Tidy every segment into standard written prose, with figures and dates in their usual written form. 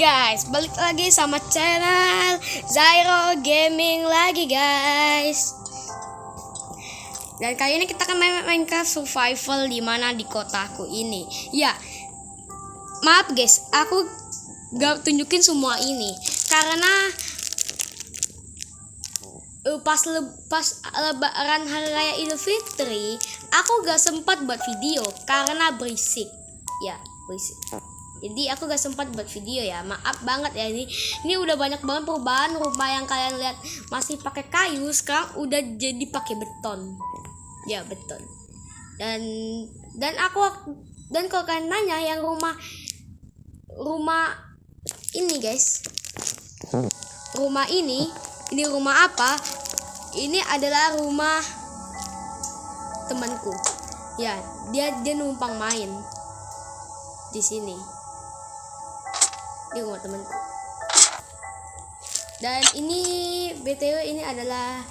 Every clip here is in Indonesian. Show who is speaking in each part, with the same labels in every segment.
Speaker 1: guys, balik lagi sama channel Zyro Gaming lagi guys. Dan kali ini kita akan main Minecraft Survival di mana di kotaku ini. Ya, maaf guys, aku gak tunjukin semua ini karena pas lebaran hari raya Idul Fitri aku gak sempat buat video karena berisik. Ya, berisik. Jadi aku gak sempat buat video ya, maaf banget ya. Ini udah banyak banget perubahan. Rumah yang kalian lihat masih pakai kayu sekarang udah jadi pakai beton. Ya, beton. Dan kalau kalian nanya yang rumah ini guys, rumah ini rumah apa? Ini adalah rumah temanku. Ya, dia numpang main di sini. Di rumah temanku. Dan ini BTW ini adalah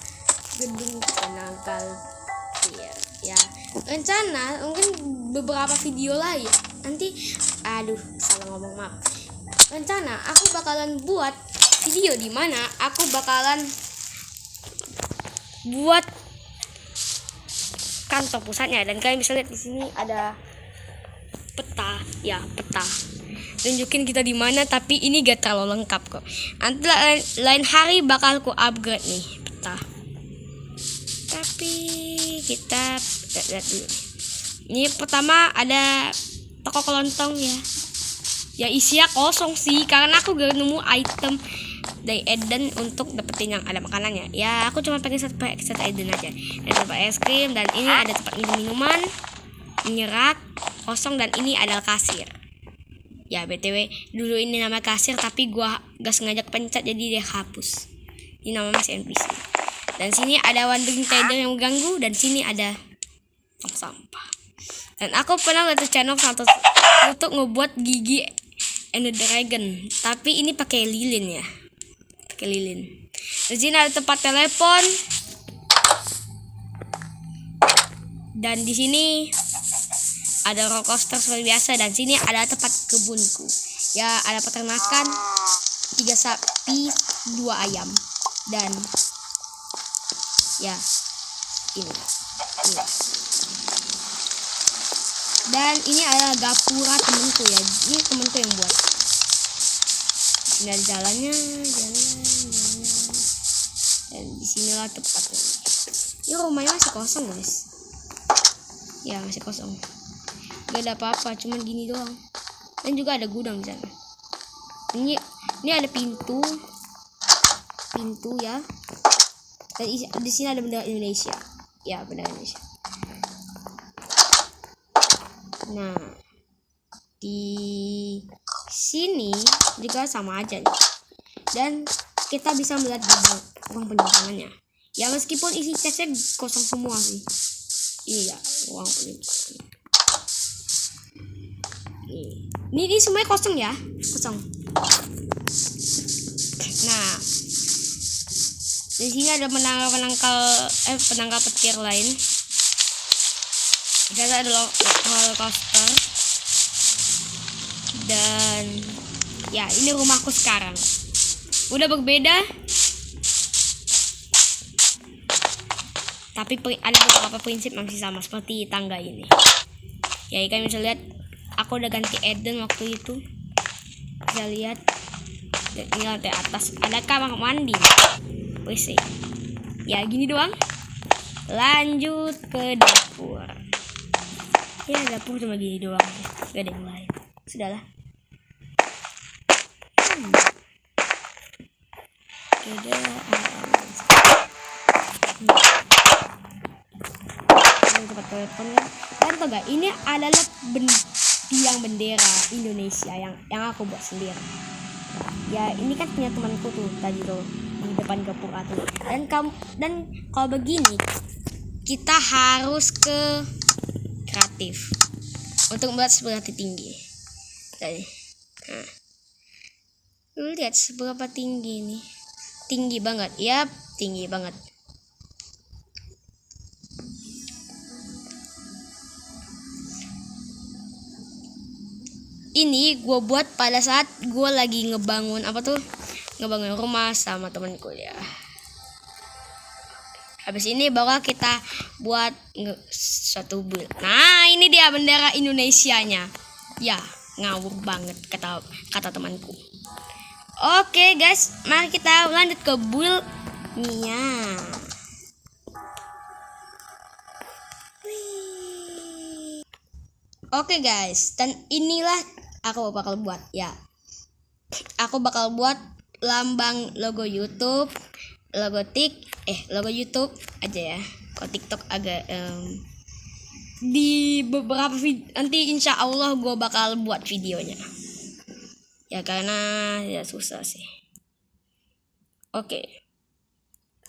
Speaker 1: gedung penangkal tir. Ya, rencana mungkin beberapa video lain nanti, salah ngomong, maaf. Rencana aku bakalan buat video di mana aku bakalan buat kantor pusatnya, dan kalian bisa lihat di sini ada peta. Ya, peta tunjukin kita di mana, tapi ini gak terlalu lengkap kok. Nanti lain hari bakal ku upgrade nih peta. Tapi kita lihat dulu. Ini pertama ada toko kelontong ya. Ya isinya kosong sih karena aku gak nemu item dari Eden untuk dapetin yang ada makanannya. Ya aku cuma pengen satu Eden aja. Ada tempat es krim, dan ini ada tempat minuman, ini rak kosong, dan ini adalah kasir. Ya BTW dulu ini nama kasir, tapi gua gak sengaja pencet jadi dia hapus. Ini nama masih NPC. Dan sini ada wandering trader yang mengganggu, dan sini ada tong sampah. Dan aku pernah lihat channel satu untuk ngebuat gigi Ender Dragon, tapi ini pakai lilin ya. Pakai lilin. Di sini ada tempat telepon. Dan di sini ada roller coaster seperti biasa, dan sini ada tempat kebunku. Ya, ada peternakan, 3 sapi, 2 ayam, dan ya ini. Dan ini adalah gapura temenku ya. Ini temenku yang buat. Ini ada jalannya. Dan disinilah tempatnya. Ini rumahnya masih kosong guys. Ya masih kosong. Gak ada apa-apa, cuma gini doang. Dan juga ada gudang di sana. Ini ada pintu ya. Dan di sini ada bendera Indonesia. Ya, bendera Indonesia. Nah, di sini juga sama aja nih. Dan kita bisa melihat ruang penyimpanannya. Ya meskipun isi chestnya kosong semua sih. Iya, ruang penyimpanan. Ini semuanya kosong ya, kosong. Nah, di sini ada penangkal petir lain. Kita ada roller coaster. Dan ya ini rumahku sekarang. Udah berbeda. Tapi ada beberapa prinsip masih sama seperti tangga ini. Ya kalian bisa lihat aku udah ganti Eden waktu itu. Bisa lihat. Dan ini lantai atas ada kamar mandi. WC. Ya gini doang. Lanjut ke dapur. Ya dapur cuma gini doang, gak ada yang lain. Sudahlah. Tempat telepon kan. Kalian tau gak? Ini adalah tiang bendera Indonesia yang aku buat sendiri. Ya ini kan punya temanku tuh tadi tuh di depan gapura tuh. Dan kalau begini kita harus ke kreatif untuk membuat seberapa tinggi. Nah, lu lihat seberapa tinggi nih. Tinggi banget. Yap, tinggi banget. ini gue buat pada saat gue lagi ngebangun ngebangun rumah sama temanku ya. Habis ini baru kita buat suatu build. Nah, ini dia bendera Indonesianya. Ya, ngawur banget kata temanku. Oke guys, mari kita lanjut ke build-nya. Oke guys, dan inilah aku bakal buat ya. Aku bakal buat lambang logo YouTube, logo YouTube aja ya. Kalau TikTok agak di beberapa video nanti insya Allah gue bakal buat videonya. Ya karena ya susah sih. Oke.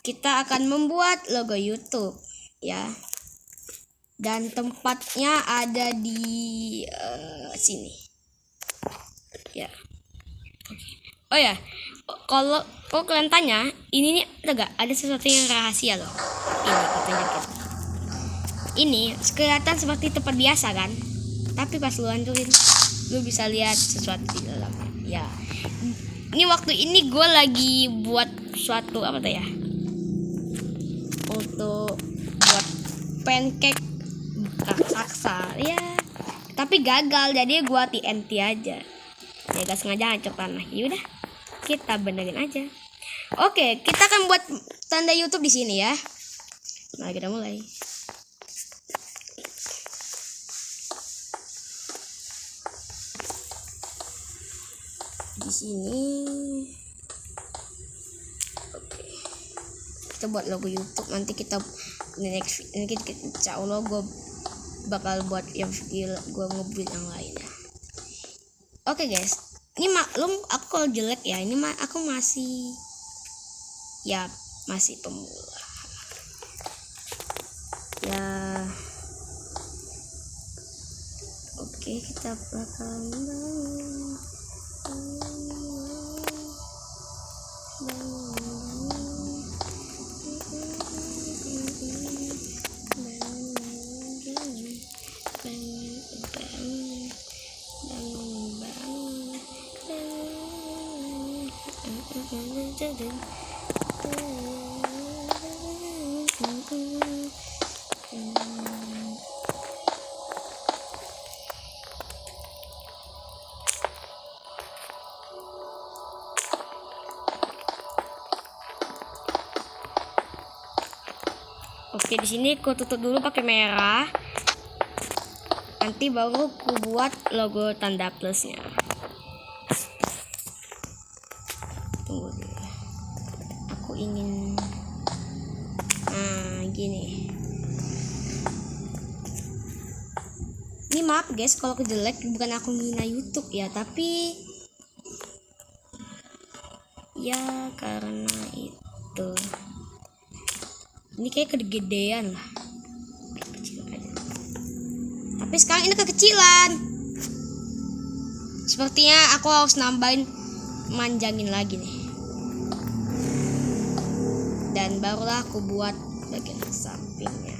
Speaker 1: Kita akan membuat logo YouTube ya. Dan tempatnya ada di sini. Ya. Oh ya, kalau kalian tanya, ini nih ada sesuatu yang rahasia loh. Ini aku tunjukin. Ini kelihatan seperti tempat biasa kan? Tapi pas lu hancurin, lu bisa lihat sesuatu di dalamnya. Ya. Ini waktu ini gue lagi buat suatu ya? Untuk buat pancake raksasa ya. Tapi gagal, jadi gue TNT aja. Ya gak sengaja hancur tanah. Yaudah, kita benerin aja. Oke, kita akan buat tanda YouTube di sini ya. Nah, kita mulai. Di sini. Oke. Kita buat logo YouTube. Nanti kita insya Allah gue bakal buat yang video gue nge-build yang lainnya. Oke guys, ini maklum aku kalau jelek ya, ini aku masih pemula ya. Oke, kita bakal Oke, di sini aku tutup dulu pakai merah. Nanti baru aku buat logo tanda plusnya. Tunggu dulu. Aku ingin gini. Ini maaf guys kalau aku jelek, bukan aku ngina YouTube ya, tapi ya karena itu. Ini kayak kegedean lah. Kecil aja. Tapi sekarang ini kekecilan. Sepertinya aku harus nambahin, manjangin lagi nih. Dan barulah aku buat bagian sampingnya.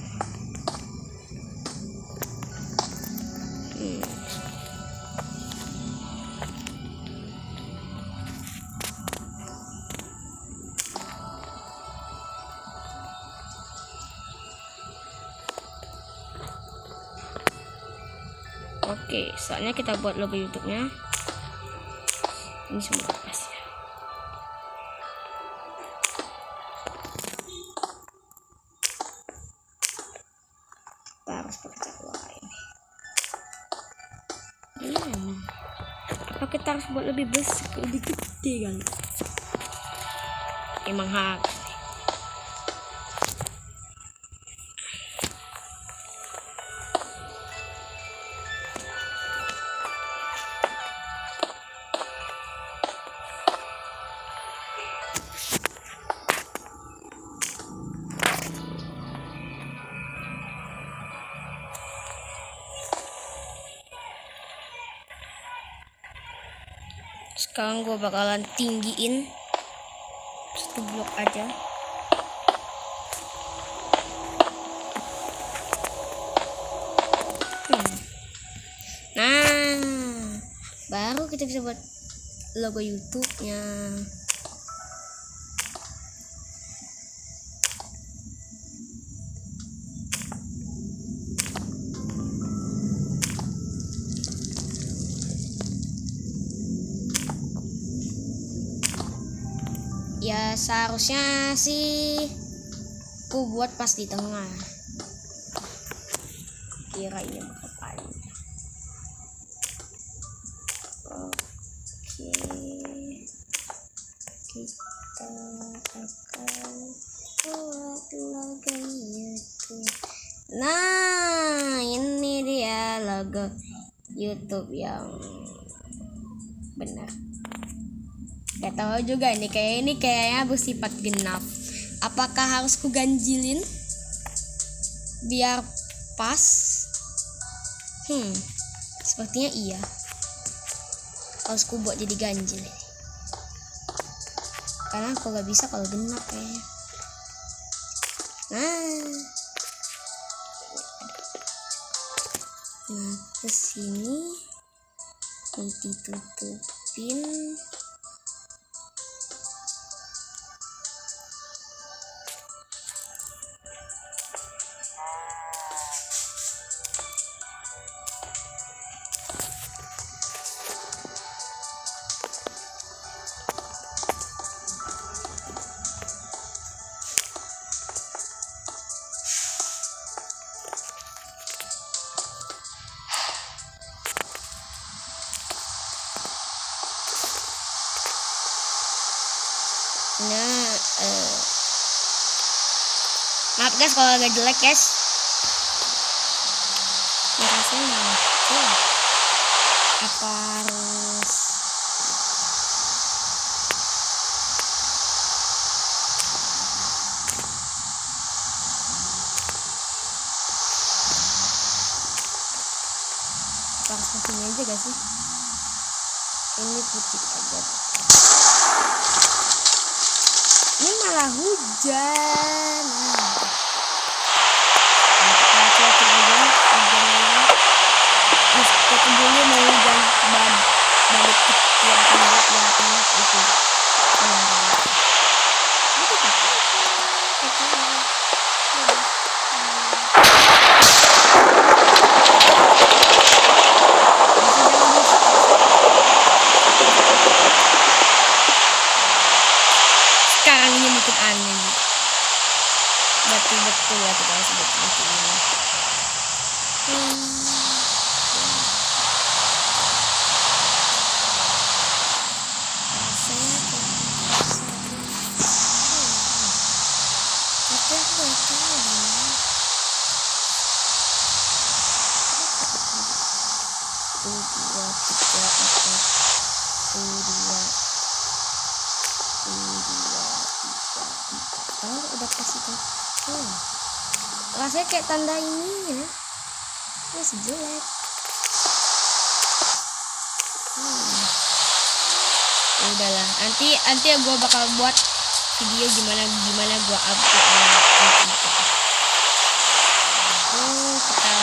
Speaker 1: Oke, soalnya kita buat logo YouTube-nya. Ini semua pas ya. Kita harus pakai cat lain. Gimana? Apa kita harus buat lebih besar, lebih gede kan? Emang harus. Sekarang gue bakalan tinggiin satu blok aja. Nah, kita bisa buat logo YouTube-nya. Ya seharusnya sih ku buat pas di tengah. Kira ini bakal paling. Oke. Kita akan buat logo YouTube. Nah, ini dia logo YouTube yang benar. Gak tahu juga ini kayaknya bersifat genap. Apakah harus ku ganjilin biar pas? Sepertinya iya. Harus ku buat jadi ganjil. Karena aku gak bisa kalau genap kayaknya. Nah, kesini ditutupin. Nah, maaf guys kalau agak jelek guys. Makasih apa harus pakai aja gak sih? Ini putih aja. Ini malah hujan. Kita cuaca aja hujannya. Meskipun dulu mau hujan balik ya itu. Sekarang ini makin aneh. Betul ya kita harus seperti ini. Udah kasih kan? Rasanya kayak tanda ini ya. Masih jelek. Udahlah, nanti gue bakal buat video gimana gue upload kita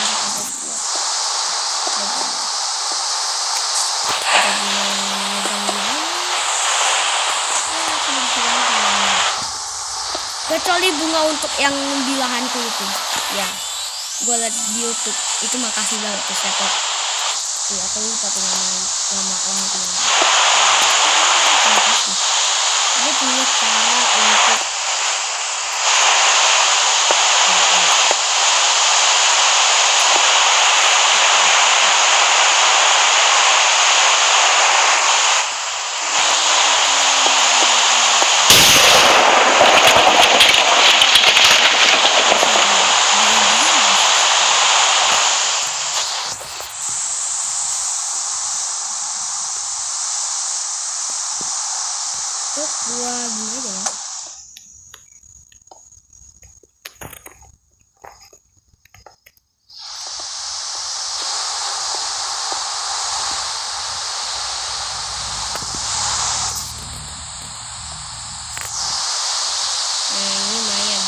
Speaker 1: kecuali bunga untuk yang di lahanku itu ya, gue liat di YouTube itu. Makasih banget tuh siapa tuh, aku lupa tuh nama orang itu. Terima kasih. Gue punya cara untuk gua gini deh ya. Ini lumayan.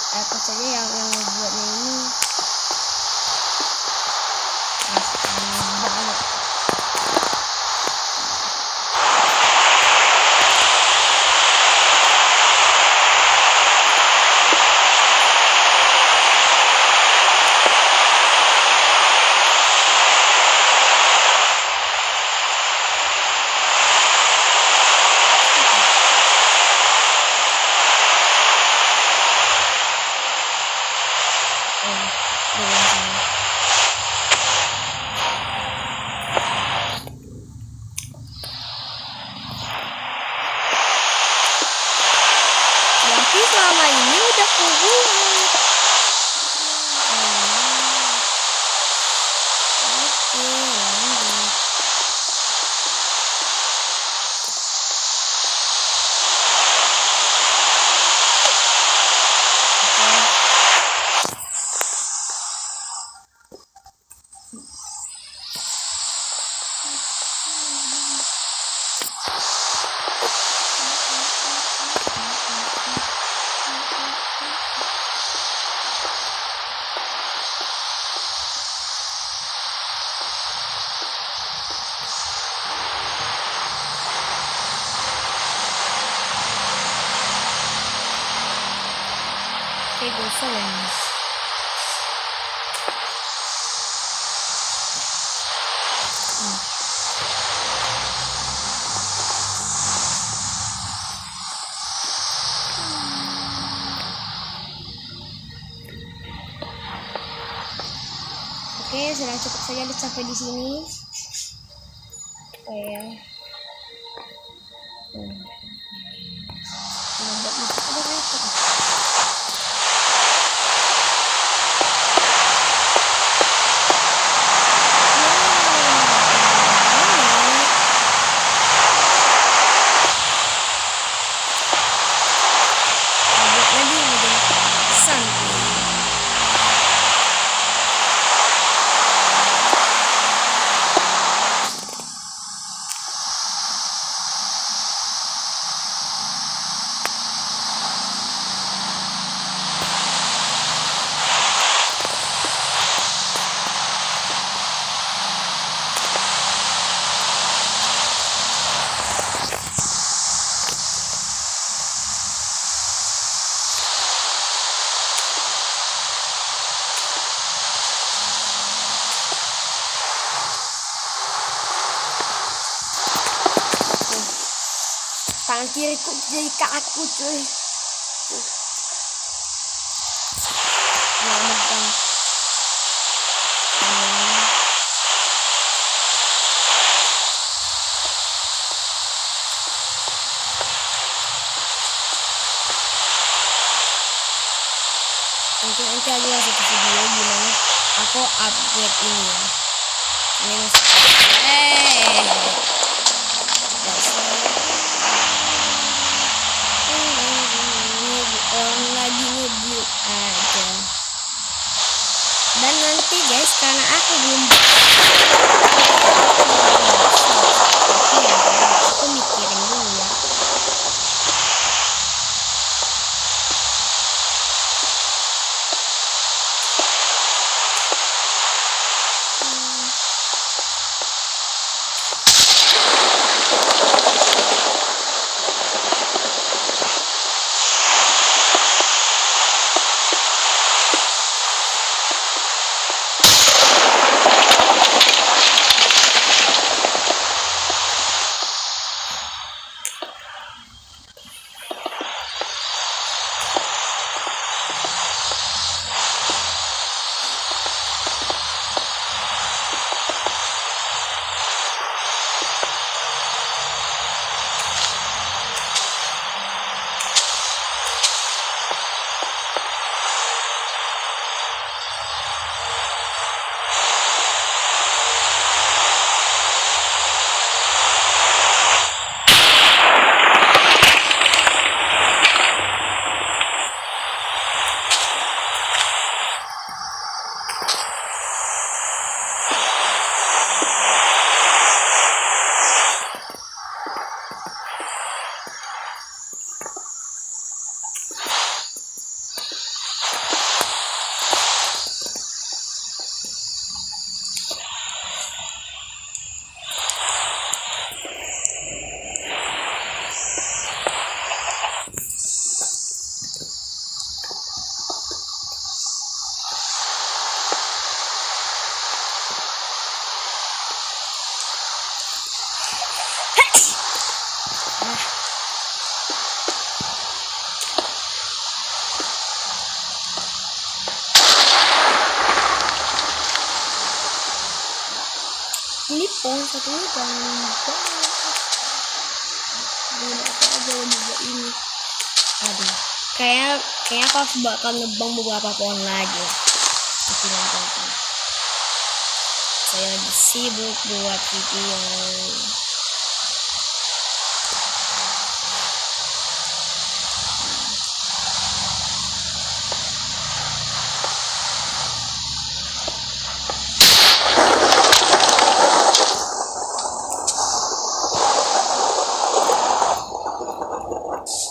Speaker 1: apa saja yang membuatnya ini banget. Berarti selama ini udah kubuat. Oke, lanjut. Oke, gosok ya mas. Oke, sudah cukup saja sampai di sini. Oh ya. Membuat musik udah repot. Tangan kiriku jadi kaku cuy. Megang. Nanti aja satu video gimana aku upgrade ini ya. Ini masih lagi ngebuild aja. Dan nanti guys, karena aku belum aku mikirin dulu ya. pohon satunya jangan banget. Gila apa aja juga ini. Aduh, kayaknya aku bakal nebang beberapa pohon lagi. Tapi nanti saya lagi sibuk buat video.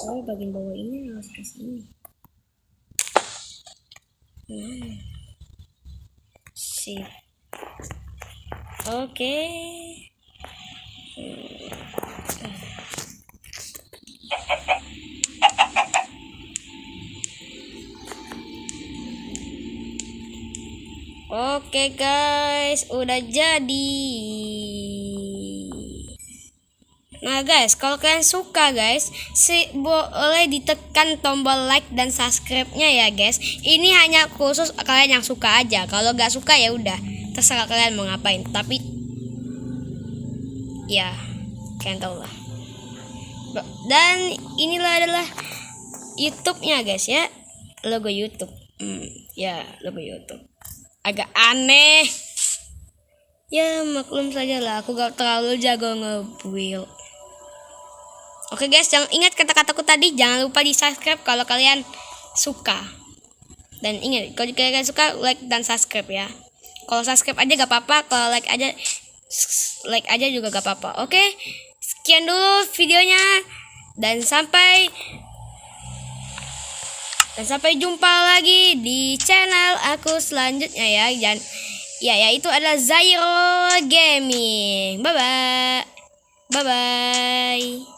Speaker 1: Oh, bagian bawah ini harus ke sini. Sip. Oke. Oke guys, udah jadi. Nah guys, kalau kalian suka guys, boleh ditekan tombol like dan subscribe-nya ya guys. Ini hanya khusus kalian yang suka aja. Kalau gak suka ya udah, terserah kalian mau ngapain. Tapi ya, kalian tahu lah. Dan inilah adalah YouTube-nya guys ya, logo YouTube. Ya logo YouTube. Agak aneh. Ya maklum saja lah, aku gak terlalu jago nge-build. Oke guys, jangan ingat kata-kataku tadi, jangan lupa di subscribe kalau kalian suka. Dan ingat, kalau kalian suka like dan subscribe ya. Kalau subscribe aja gak apa-apa, kalau like aja juga gak apa-apa. Oke, sekian dulu videonya dan sampai jumpa lagi di channel aku selanjutnya ya. Dan ya itu adalah Zairo Gaming. Bye bye.